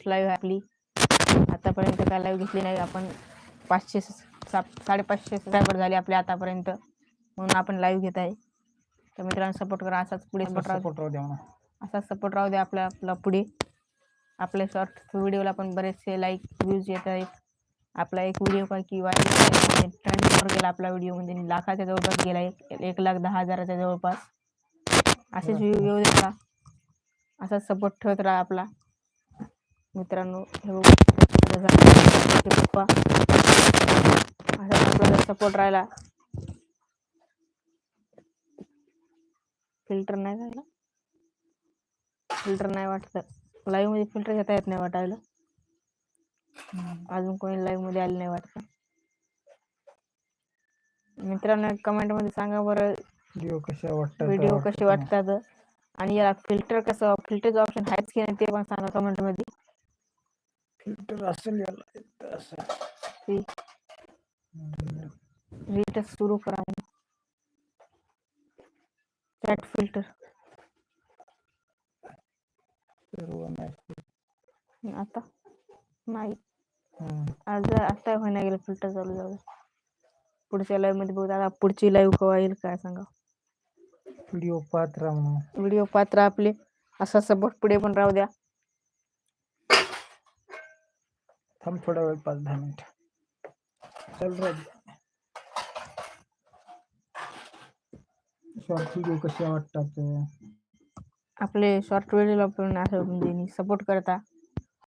Live आहे आपली. आतापर्यंत काय लाईव्ह घेतली नाही आपण. 550 सबस्क्रायबर झाले आपले आतापर्यंत, म्हणून आपण लाईव्ह घेत आहे. तर मित्रांनो सपोर्ट करा, असाच पुढे सपोर्ट राहू द्या, असाच सपोर्ट राहू द्या आपला पुढे. आपल्या शॉर्ट व्हिडिओला पण बरेचसे लाईक व्ह्यूज येत आहेत. आपला एक व्हिडिओ काय की ट्रेंडिंगवर गेला आपला व्हिडिओ, म्हणजे लाखाच्या जवळपास गेला, 1,10,000च्या जवळपास. असेच व्ह्यू येऊ देता, असाच सपोर्ट ठेवत राहा आपला मित्रांनो. हे पप्पा असा आपला सपोर्ट राहिला. फिल्टर नाही झाला, फिल्टर नाही वाटतं लाईव्ह मध्ये, फिल्टर घेता येत नाही वाटायला. अजून कोणी लाईव्ह मध्ये आले नाही वाटतं. मित्रांनो कमेंट मध्ये सांगा बरं व्हिडिओ कसे वाटतात, आणि याला फिल्टरचं ऑप्शन आहेच की नाही ते पण सांगा कमेंट मध्ये. फिल्टर असेल याला रीटेस्ट सुरू करा. चॅट फिल्टर आता नाही, आता होईना गेलं फिल्टर चालू. जाऊ पुढच्या लाईव्ह मध्ये बघू. आता पुढची लाईव्ह केव्हा येईल काय सांगा. व्हिडिओ पात्र आपले असा सपोर्ट पुढे पण राहू द्या. थांब थोडा वेळ, 5-10 मिनिट चल रे. शॉर्ट व्हिडिओ कसे वाटतात आपले? शॉर्ट व्हिडिओला पण असं म्हणजे सपोर्ट करता.